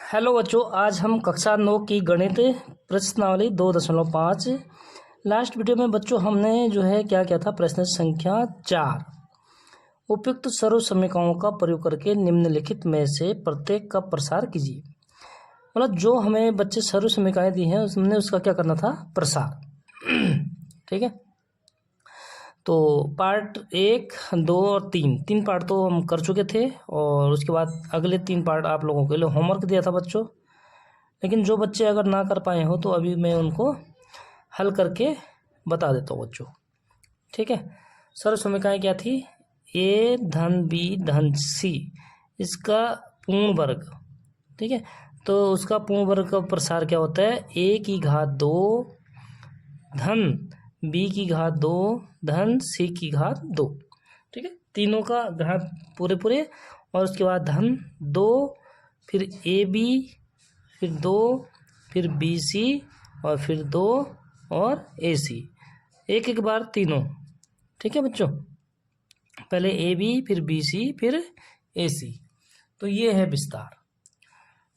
Hello बच्चों, आज हम कक्षा 9 की गणित प्रश्नावली 2.5 लास्ट वीडियो में बच्चों हमने क्या किया था। प्रश्न संख्या 4, उपयुक्त सर्व समीकरणों का प्रयोग करके निम्नलिखित में से प्रत्येक का प्रसार कीजिए। मतलब जो हमें बच्चे सर्व समीकरण दी हैं उसने उसका क्या करना था, प्रसार। ठीक है, तो पार्ट 1, 2 और 3 पार्ट तो हम कर चुके थे और उसके बाद अगले 3 पार्ट आप लोगों के लिए होमवर्क दिया था बच्चों। लेकिन जो बच्चे अगर ना कर पाए हो तो अभी मैं उनको हल करके बता देता हूँ बच्चों। ठीक है, सर्व समीकरण क्या थी, a धन b धन c इसका पूर्ण वर्ग। ठीक है, तो उसका पूर्ण वर्ग का प्रसार क्या होता है, a की घात 2 धन b की घात 2 धन c की घात 2। ठीक है, तीनों का घात पूरे और उसके बाद धन 2, फिर ab, फिर 2, फिर bc और फिर 2 और ac, एक एक बार तीनों। ठीक है बच्चों, पहले ab फिर bc फिर ac। तो ये है विस्तार।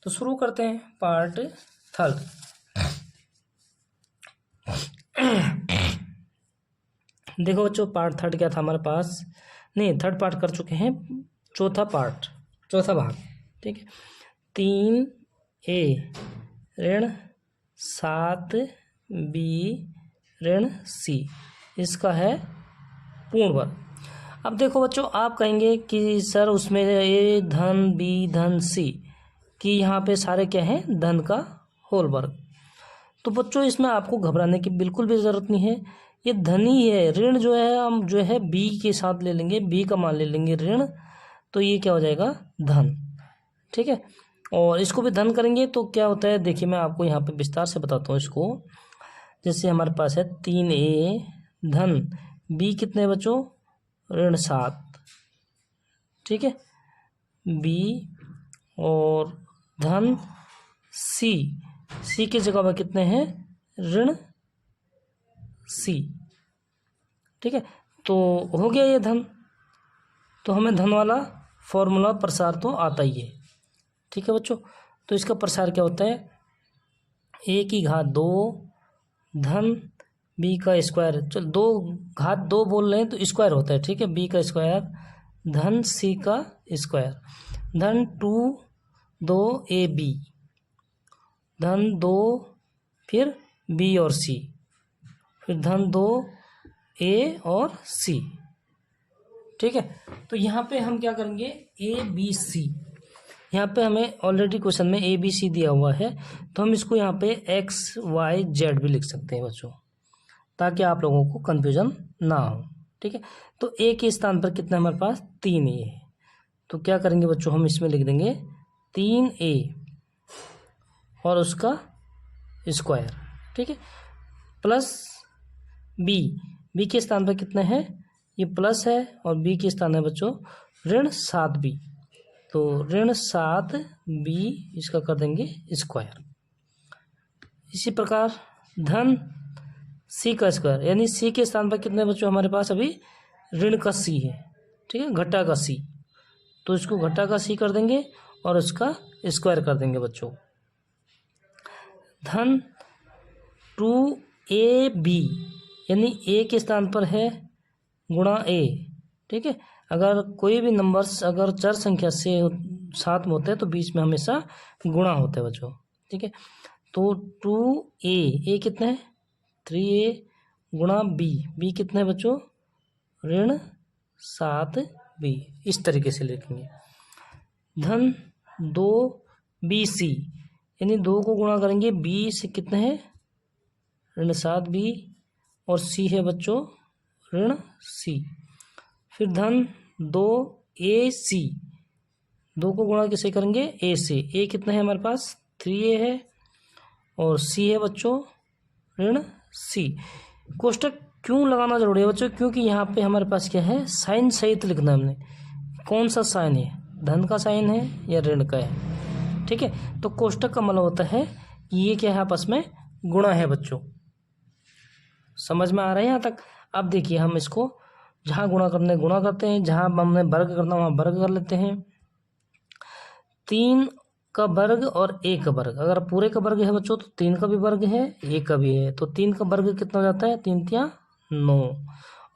तो शुरू करते हैं पार्ट 3। देखो बच्चों, पार्ट 3 क्या था हमारे पास, नहीं 3rd पार्ट कर चुके हैं, चौथा भाग। ठीक है, 3a ऋण 7b ऋण c इसका है पूर्ण वर्ग। अब देखो बच्चों, आप कहेंगे कि सर उसमें a धन b धन c कि यहाँ पे सारे क्या हैं, धन का होल वर्ग। तो बच्चों इसमें आपको घबराने की बिल्कुल भी ज़रूरत नहीं है, ये धन ही है। ऋण हम b के साथ ले लेंगे, b का मान ले लेंगे ऋण, तो ये क्या हो जाएगा, धन। ठीक है, और इसको भी धन करेंगे तो क्या होता है, देखिए मैं आपको यहाँ पे विस्तार से बताता हूँ इसको। जैसे हमारे पास है 3a धन b कितने बच्चों, ऋण 7। ठीक है, b और धन c की जगह पर कितने हैं, ऋण c। ठीक है, तो हो गया ये धन, तो हमें धन वाला फॉर्मूला प्रसार तो आता ही है। ठीक है बच्चों, तो इसका प्रसार क्या होता है, a की घात 2 धन b का स्क्वायर, चल 2 घात 2 बोल रहे हैं तो स्क्वायर होता है। ठीक है, b का स्क्वायर धन c का स्क्वायर धन 2ab धन 2 फिर b और c फिर धन 2a और c। ठीक है, तो यहाँ पे हम क्या करेंगे, a b c, यहाँ पे हमें ऑलरेडी क्वेश्चन में a b c दिया हुआ है, तो हम इसको यहाँ पे x y z भी लिख सकते हैं बच्चों, ताकि आप लोगों को कन्फ्यूजन ना हो। ठीक है, तो a के स्थान पर कितना हमारे पास, 3a है, तो क्या करेंगे बच्चों, हम इसमें लिख देंगे 3a और उसका स्क्वायर। ठीक है, प्लस b के स्थान पर कितने हैं, ये प्लस है और b के स्थान है बच्चों ऋण 7b, तो ऋण 7b इसका कर देंगे स्क्वायर। इसी प्रकार धन c का स्क्वायर, यानी c के स्थान पर कितने बच्चों हमारे पास अभी ऋण का c है। ठीक है, घटा का c, तो इसको घटा का c कर देंगे और उसका स्क्वायर कर देंगे बच्चों। धन 2ab, यानी a के स्थान पर है गुणा a। ठीक है, अगर कोई भी नंबर्स अगर चर संख्या से साथ में होते हैं तो बीच में हमेशा गुणा होता है बच्चों। ठीक है, तो 2a कितना है, 3a गुणा b कितना है बच्चों, ऋण 7b, इस तरीके से लिखेंगे। धन 2bc, यानी 2 को गुणा करेंगे b से, कितने हैं, ऋण 7b और c है बच्चों ऋण c। फिर धन 2ac, 2 को गुणा किसे करेंगे, a से, a कितना है हमारे पास, 3a है और c है बच्चों ऋण c। कोष्टक क्यों लगाना जरूरी है बच्चों, क्योंकि यहाँ पे हमारे पास क्या है, साइन सहित लिखना है हमने, कौन सा साइन है, धन का साइन है या ऋण का है। ठीक है, तो कोष्टक का मतलब होता है कि ये क्या है, आपस में गुणा है बच्चों। समझ में आ रहा है यहाँ तक। अब देखिए हम इसको जहाँ गुणा करने गुणा करते हैं, जहाँ हमने वर्ग करना वहाँ वर्ग कर लेते हैं। 3 का वर्ग और ए का वर्ग, अगर पूरे का वर्ग है बच्चों तो 3 का भी वर्ग है, ए का भी है, तो 3 का वर्ग कितना हो जाता है, 3 तिया 9,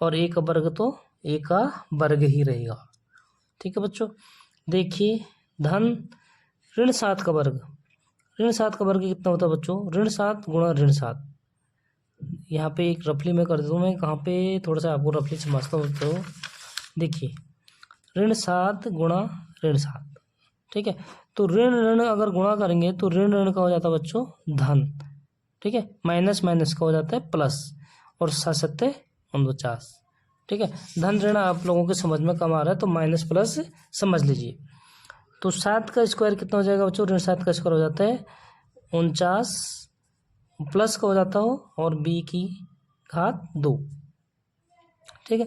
और ए का वर्ग तो ए का वर्ग ही रहेगा। ठीक है बच्चों, देखिए धन ऋण 7 का वर्ग, ऋण 7 का वर्ग कितना होता है बच्चों, ऋण 7 गुणा ऋण 7। यहाँ पे एक रफली में कर देता हूँ मैं, कहाँ पे थोड़ा सा आपको रफली समझता हूँ। तो देखिए ऋण 7 गुणा ऋण 7, ठीक है, तो ऋण ऋण अगर गुणा करेंगे तो ऋण ऋण का हो जाता है बच्चों धन, ठीक है, माइनस माइनस का हो जाता है प्लस, और 7×7=49, ठीक है। धन ऋण आप लोगों के समझ में कम आ रहा है तो माइनस प्लस समझ लीजिए। तो 7 का स्क्वायर कितना हो जाएगा बच्चों, ऋण 7 का स्क्वायर हो जाता है 49, प्लस का हो जाता हो और b⁻2, ठीक है।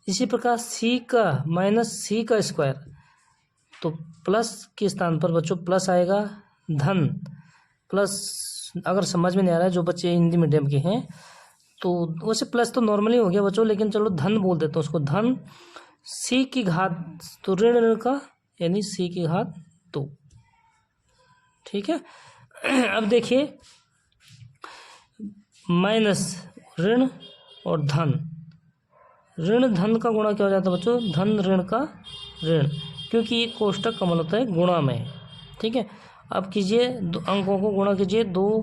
इसी प्रकार c का माइनस c का स्क्वायर, तो प्लस के स्थान पर बच्चों प्लस आएगा, धन प्लस, अगर समझ में नहीं आ रहा है जो बच्चे हिंदी मीडियम के हैं तो वैसे प्लस तो नॉर्मली हो गया बच्चों, लेकिन चलो धन बोल देते हैं उसको, धन c⁻, तो ऋण ऋण का यानी c⁻2, ठीक है। अब देखिए माइनस ऋण और धन, ऋण धन का गुणा क्या हो जाता है बच्चों, धन ऋण का ऋण, क्योंकि ये कोष्टक कमल होता है गुणा में, ठीक है। अब कीजिए अंकों को गुणा कीजिए, 2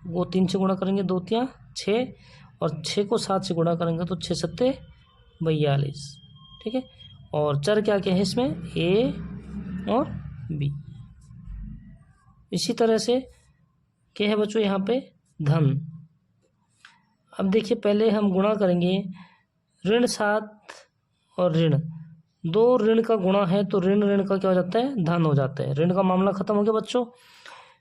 को 3 से गुणा करेंगे 2 तिया 6, और 6 को 7 से गुणा करेंगे तो 6×7=42, ठीक है। और चर क्या क्या है इसमें, ए और बी। इसी तरह से क्या है बच्चों यहाँ पे धन। अब देखिए पहले हम गुणा करेंगे, ऋण 7 और ऋण, 2 ऋण का गुणा है तो ऋण ऋण का क्या हो जाता है, धन हो जाता है, ऋण का मामला खत्म हो गया बच्चों।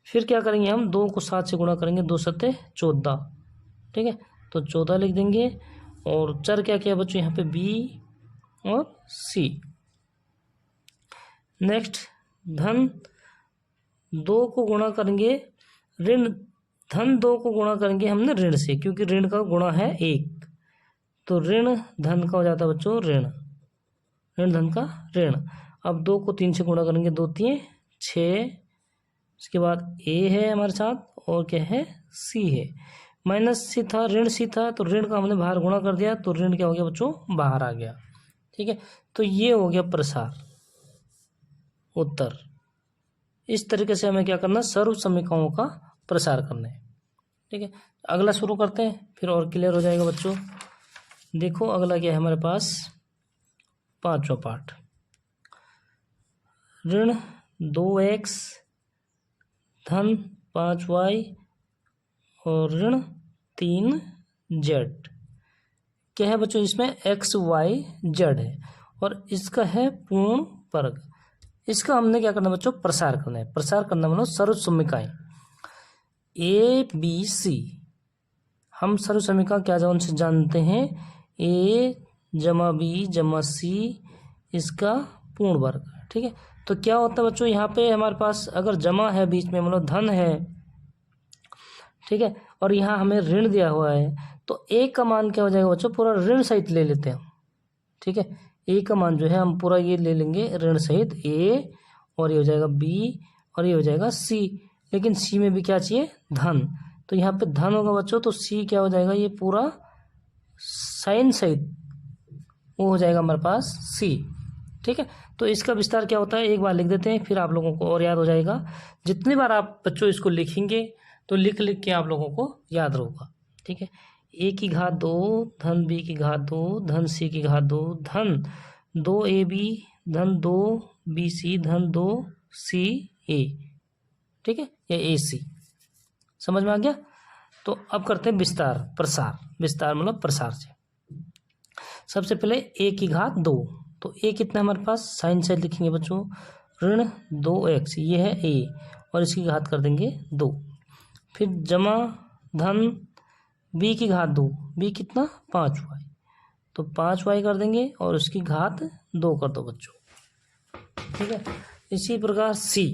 फिर क्या करेंगे हम, 2 को 7 से गुणा करेंगे, 2×7=14, ठीक है, तो 14 लिख देंगे। और चर क्या क्या है बच्चों यहाँ पे, बी और सी। नेक्स्ट धन 2 को गुणा करेंगे, ऋण धन 2 को गुणा करेंगे हमने ऋण से, क्योंकि ऋण का गुणा है 1, तो ऋण धन का हो जाता है बच्चों ऋण, ऋण धन का ऋण। अब 2 को 3 से गुणा करेंगे, 2 तिये 6, इसके बाद ए है हमारे साथ और क्या है, सी है, माइनस सी था, ऋण सी था, तो ऋण का हमने बाहर गुणा कर दिया तो ऋण क्या हो गया बच्चों, बाहर आ गया, ठीक है। तो ये हो गया प्रसार उत्तर। इस तरीके से हमें क्या करना, सर्व समीकरणों का प्रसार करना है, ठीक है। अगला शुरू करते हैं, फिर और क्लियर हो जाएगा बच्चों। देखो अगला क्या है हमारे पास, 5वां पार्ट, ऋण 2x धन 5y और ऋण 3z। क्या है बच्चों इसमें, x y z है और इसका है पूर्ण वर्ग। इसका हमने क्या करना है बच्चों, प्रसार करना है। प्रसार करना मतलब सर्व समीकरण ए बी सी। हम सर्व समीकरण क्या जौन से जानते हैं, a जमा बी जमा सी इसका पूर्ण वर्ग, ठीक है। तो क्या होता है बच्चों यहाँ पे हमारे पास अगर जमा है बीच में, मतलब धन है, ठीक है, और यहाँ हमें ऋण दिया हुआ है, तो a का मान क्या हो जाएगा बच्चों, पूरा ऋण सहित ले लेते हैं हम, ठीक है। a का मान जो है हम पूरा ये ले लेंगे ऋण सहित, a और ये हो जाएगा b और ये हो जाएगा c, लेकिन c में भी क्या चाहिए, धन, तो यहाँ पे धन होगा बच्चों, तो c क्या हो जाएगा, ये पूरा साइन सहित वो हो जाएगा हमारे पास c, ठीक है। तो इसका विस्तार क्या होता है एक बार लिख देते हैं, फिर आप लोगों को और याद हो जाएगा। जितनी बार आप बच्चों इसको लिखेंगे तो लिख लिख के आप लोगों को याद रहेगा, ठीक है। a⁻2 धन b⁻2 धन c⁻2 धन 2ab धन 2bc धन 2ca, ठीक है, या ac। समझ में आ गया। तो अब करते हैं विस्तार प्रसार। विस्तार मतलब प्रसार से सबसे पहले a⁻2, तो a कितना हमारे पास, साइन साइड लिखेंगे बच्चों, ऋण 2x ये है a और इसकी घात कर देंगे 2, फिर जमा धन b⁻2, b कितना 5y, तो 5y कर देंगे और उसकी घात 2 कर दो बच्चों, ठीक है। इसी प्रकार c,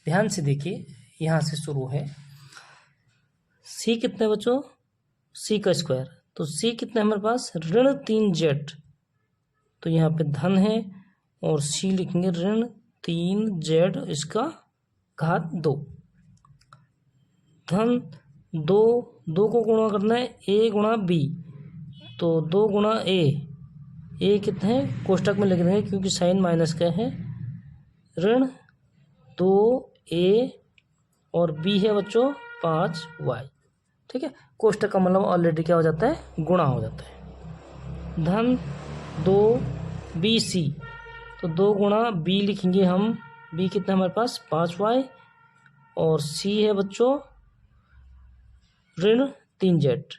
ध्यान से देखिए यहाँ से शुरू है, c कितने बच्चों, c का स्क्वायर, तो c कितने हमारे पास, ऋण 3z, तो यहाँ पे धन है और c लिखेंगे ऋण 3z इसका घात 2। धन 2 को गुणा करना है a गुणा b, तो 2 गुणा a कितने हैं कोष्टक में लिख देंगे क्योंकि साइन माइनस का है, ऋण 2a और b है बच्चों 5y। ठीक है, कोष्टक का मतलब ऑलरेडी क्या हो जाता है, गुणा हो जाता है। धन 2bc, तो 2 गुणा b लिखेंगे हम, b कितना हमारे पास 5y, और c है बच्चों ऋण 3z,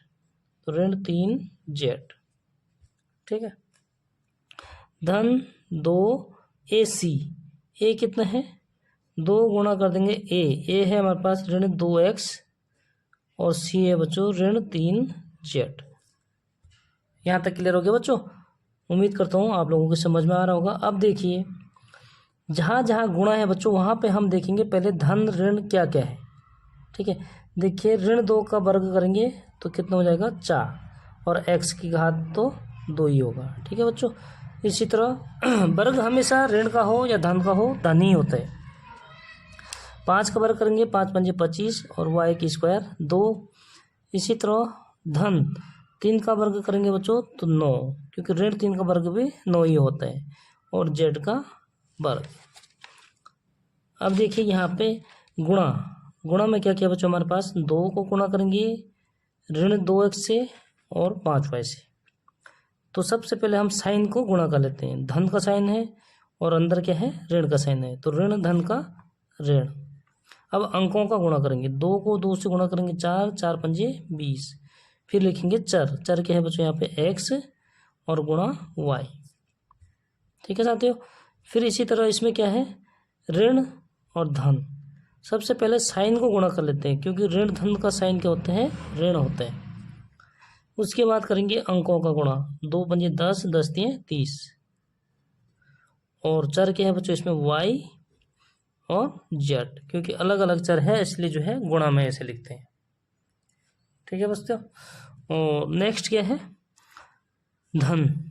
तो ऋण 3z। ठीक है, धन 2ac, a कितना है 2 गुणा कर देंगे a है हमारे पास ऋण 2x, और c है बच्चों ऋण 3z। यहाँ तक क्लियर हो गया बच्चों? उम्मीद करता हूँ आप लोगों को समझ में आ रहा होगा। अब देखिए जहाँ जहाँ गुणा है बच्चों वहाँ पे हम देखेंगे पहले धन ऋण क्या क्या है। ठीक है, देखिए ऋण 2 का वर्ग करेंगे तो कितना हो जाएगा 4, और x की घात तो 2 ही होगा। ठीक है बच्चों, इसी तरह वर्ग हमेशा ऋण का हो या धन का हो, धन ही होता है। 5 का वर्ग करेंगे 5 पंजे 25, और y की स्क्वायर 2। इसी तरह धन 3 का वर्ग करेंगे बच्चों तो 9, क्योंकि ऋण 3 का वर्ग भी 9 ही होता है, और z का वर्ग। अब देखिए यहाँ पे गुणा में क्या किया बच्चों, हमारे पास 2 को गुणा करेंगे ऋण 2x से और 5y से। तो सबसे पहले हम साइन को गुणा कर लेते हैं, धन का साइन है और अंदर क्या है ऋण का साइन है, तो ऋण धन का ऋण। अब अंकों का गुणा करेंगे, 2 को 2 से गुणा करेंगे 4, 4 पंजे 20, फिर लिखेंगे चर क्या है बच्चों यहाँ पे x और गुणा y। ठीक है साथियों, फिर इसी तरह इसमें क्या है ऋण और धन। सबसे पहले साइन को गुणा कर लेते हैं, क्योंकि ऋण धन का साइन क्या होता है ऋण होता है। उसके बाद करेंगे अंकों का गुणा, 2 पंजे 10, 10 तिये 30, और चर क्या है बच्चों इसमें y और z, क्योंकि अलग अलग चर है इसलिए जो है गुणा में ऐसे लिखते हैं। ठीक है बच्चों, और नेक्स्ट क्या है धन।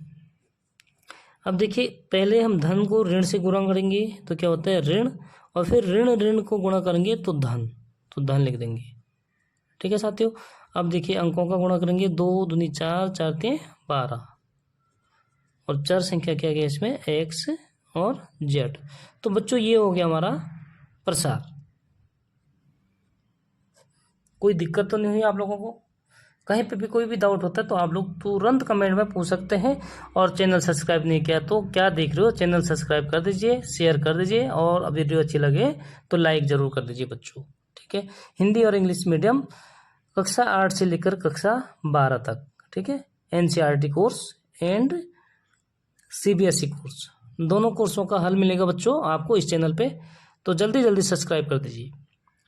अब देखिए पहले हम धन को ऋण से गुणा करेंगे तो क्या होता है ऋण, और फिर ऋण को गुणा करेंगे तो धन लिख देंगे। ठीक है साथियों, अब देखिए अंकों का गुणा करेंगे, 2 दूनी 4, 4 तिये 12, और चर संख्या क्या है इसमें x और z। तो बच्चों ये हो गया हमारा प्रसार। कोई दिक्कत तो नहीं हुई आप लोगों को? कहीं पे भी कोई भी डाउट होता है तो आप लोग तुरंत कमेंट में पूछ सकते हैं। और चैनल सब्सक्राइब नहीं किया तो क्या देख रहे हो, चैनल सब्सक्राइब कर दीजिए, शेयर कर दीजिए, और वीडियो अच्छी लगे तो लाइक ज़रूर कर दीजिए बच्चों। ठीक है, हिंदी और इंग्लिश मीडियम कक्षा 8 से लेकर कक्षा 12 तक। ठीक है, NCERT course and CBSE course, दोनों कोर्सों का हल मिलेगा बच्चों आपको इस चैनल पे, तो जल्दी सब्सक्राइब कर दीजिए।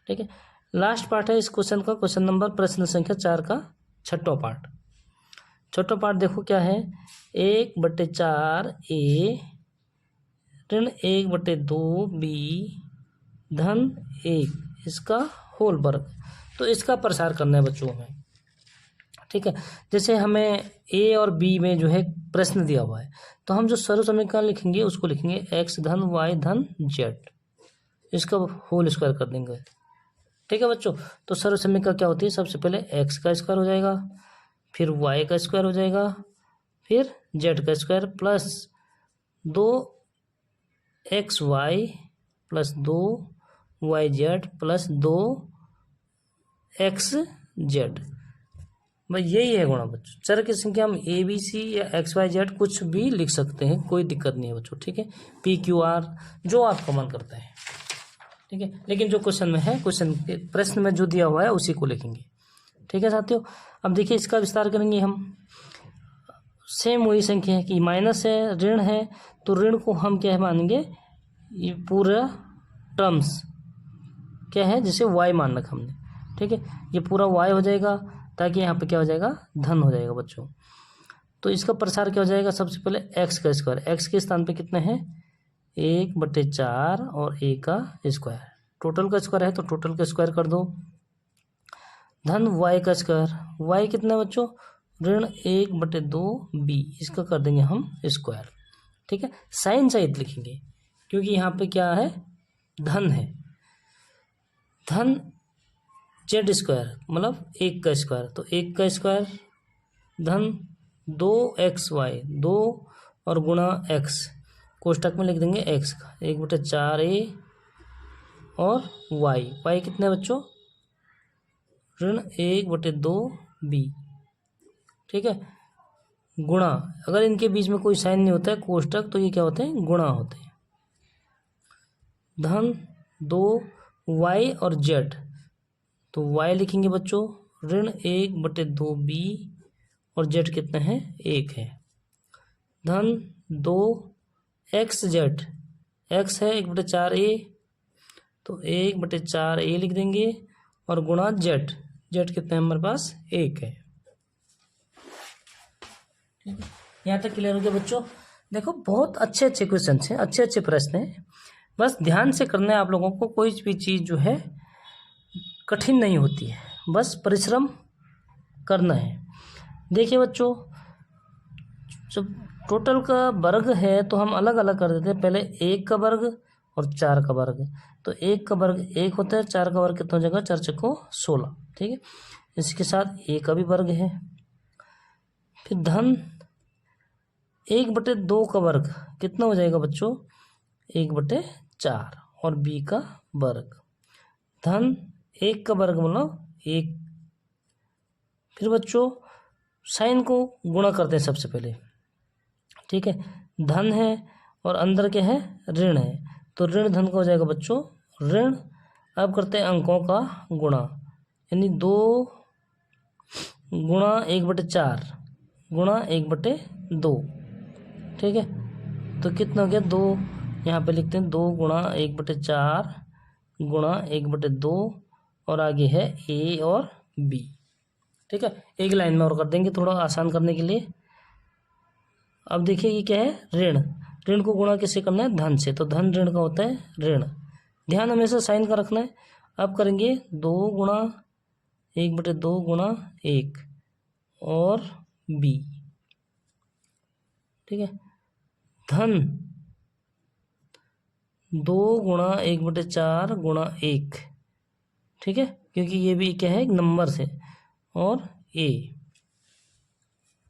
ठीक है, लास्ट पार्ट है इस क्वेश्चन का, क्वेश्चन नंबर प्रश्न संख्या 4 का छठा पार्ट देखो क्या है, 1/4 a ऋण 1/2 b धन 1 इसका होल वर्ग। तो इसका प्रसार करना है बच्चों हमें। ठीक है, जैसे हमें a और b में जो है प्रश्न दिया हुआ है, तो हम जो सर्व समीकरण लिखेंगे उसको लिखेंगे x धन y धन z, इसका होल स्क्वायर कर देंगे। ठीक है बच्चों, तो सर्व समीकरण क्या होती है, सबसे पहले x का स्क्वायर हो जाएगा, फिर y का स्क्वायर हो जाएगा, फिर z का square plus 2xy plus 2yz plus 2xz। भाई यही है गुणा बच्चों। चर की संख्या हम ABC या XYZ कुछ भी लिख सकते हैं, कोई दिक्कत नहीं है बच्चों। ठीक है, PQR जो आपका मन करता है। ठीक है, लेकिन जो क्वेश्चन में है, क्वेश्चन के प्रश्न में जो दिया हुआ है उसी को लिखेंगे। ठीक है साथियों, अब देखिए इसका विस्तार करेंगे हम। सेम वही संख्या है कि माइनस है, ऋण है, तो ऋण को हम क्या है मानेंगे, ये पूरा टर्म्स क्या है जिसे y मान रखा हमने। ठीक है, ये पूरा y हो जाएगा, ताकि यहाँ पे क्या हो जाएगा धन हो जाएगा बच्चों। तो इसका प्रसार क्या हो जाएगा, सबसे पहले x का स्क्वायर, x के स्थान पे कितना है 1/4 और a का स्क्वायर, टोटल का स्क्वायर है तो टोटल का स्क्वायर कर दो, धन y का स्क्वायर, y कितना है बच्चों ऋण 1/2 b, इसका कर देंगे हम स्क्वायर। ठीक है, साइन सहित लिखेंगे क्योंकि यहाँ पे क्या है धन है। धन जेड स्क्वायर मतलब 1 का स्क्वायर, तो 1 का स्क्वायर धन 2xy, 2 और गुणा x, कोष्टक में लिख देंगे x का 1/4a और y कितने बच्चों, ऋण 1/2b, ठीक है, गुणा, अगर इनके बीच में कोई साइन नहीं होता है कोष्टक तो ये क्या होते हैं, गुणा होते हैं, धन 2y और z, तो y लिखेंगे बच्चों ऋण 1/2b और z कितना है, 1 है, धन 2xz, x है 1/4a, तो 1/4a लिख देंगे और गुणा z, z कितना है हमारे पास, 1 है। यहाँ तक क्लियर हो गया बच्चों। देखो बहुत अच्छे अच्छे क्वेश्चन हैं, अच्छे अच्छे प्रश्न हैं, बस ध्यान से करना है आप लोगों को, कोई भी चीज़ जो है कठिन नहीं होती है, बस परिश्रम करना है। देखिए बच्चों, जब टोटल का वर्ग है तो हम अलग अलग कर देते हैं, पहले 1 का वर्ग और 4 का वर्ग, तो 1 का वर्ग 1 होता है, 4 का वर्ग कितना हो जाएगा, 4 चौको 16, ठीक है, इसके साथ a का भी वर्ग है, फिर धन 1/2 का वर्ग कितना हो जाएगा बच्चों, 1/4 और b का वर्ग, धन 1 का वर्ग मतलब 1, फिर बच्चों साइन को गुणा करते हैं सबसे पहले, ठीक है, धन है और अंदर क्या है, ऋण है, तो ऋण धन का हो जाएगा बच्चों ऋण, अब करते हैं अंकों का गुणा, यानी 2 गुणा 1/4 गुणा 1/2, ठीक है, तो कितना हो गया, 2, यहाँ पे लिखते हैं 2 गुणा 1/4 गुणा 1/2 और आगे है a और b, ठीक है, एक लाइन में और कर देंगे थोड़ा आसान करने के लिए। अब देखिए ये क्या है, ऋण, ऋण को गुणा किससे करना है, धन से, तो धन ऋण का होता है ऋण, ध्यान हमेशा साइन का रखना है। अब करेंगे 2 गुणा 1/2 गुणा 1 और b, ठीक है, धन 2 गुणा 1/4 गुणा 1, ठीक है, क्योंकि ये भी क्या है एक नंबर से, और a,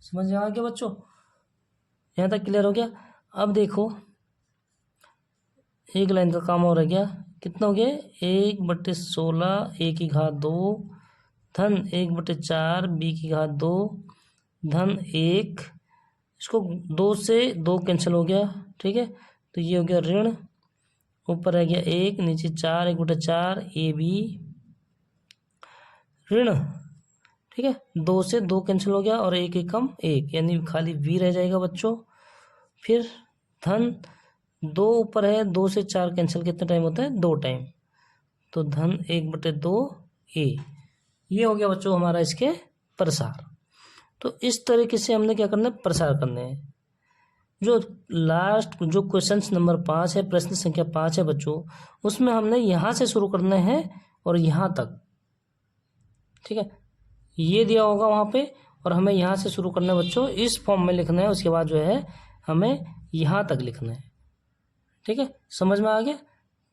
समझ में आ गया बच्चों, यहाँ तक क्लियर हो गया। अब देखो एक लाइन का काम और रह गया, कितना हो गया, 1/16 a की घात 2 धन 1/4 b की घात 2 धन 1, इसको 2 से 2 कैंसिल हो गया, ठीक है, तो ये हो गया ऋण, ऊपर रह गया 1, नीचे 4, 1/4 ए बी ऋण, ठीक है, 2 से 2 कैंसिल हो गया और 1 एक कम 1, यानी खाली b रह जाएगा बच्चों, फिर धन 2 ऊपर है, 2 से 4 कैंसिल कितना टाइम होता है, 2 टाइम, तो धन 1/2 a, ये हो गया बच्चों हमारा इसके प्रसार। तो इस तरीके से हमने क्या करना है, प्रसार करने हैं। जो लास्ट जो क्वेश्चन नंबर 5 है, प्रश्न संख्या 5 है बच्चों, उसमें हमने यहाँ से शुरू करना है और यहाँ तक, ठीक है, ये दिया होगा वहाँ पे और हमें यहाँ से शुरू करना है बच्चों, इस फॉर्म में लिखना है, उसके बाद जो है हमें यहाँ तक लिखना है, ठीक है, समझ में आ गया।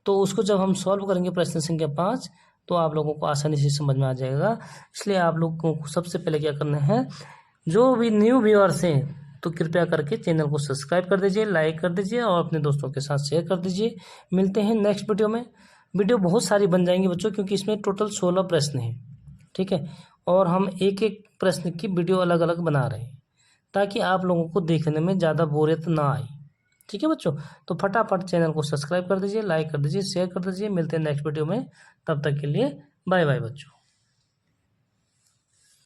तो उसको जब हम सॉल्व करेंगे प्रश्न संख्या 5 तो आप लोगों को आसानी से समझ में आ जाएगा। इसलिए आप लोगों को सबसे पहले क्या करना है, जो भी न्यू व्यूअर्स हैं तो कृपया करके चैनल को सब्सक्राइब कर दीजिए, लाइक कर दीजिए और अपने दोस्तों के साथ शेयर कर दीजिए। मिलते हैं नेक्स्ट वीडियो में। वीडियो बहुत सारी बन जाएंगी बच्चों, क्योंकि इसमें टोटल 16 प्रश्न हैं, ठीक है, और हम एक एक प्रश्न की वीडियो अलग अलग बना रहे हैं ताकि आप लोगों को देखने में ज़्यादा बोरियत ना आए, ठीक है बच्चों। तो फटाफट चैनल को सब्सक्राइब कर दीजिए, लाइक कर दीजिए, शेयर कर दीजिए। मिलते हैं नेक्स्ट वीडियो में, तब तक के लिए बाय बाय बच्चों।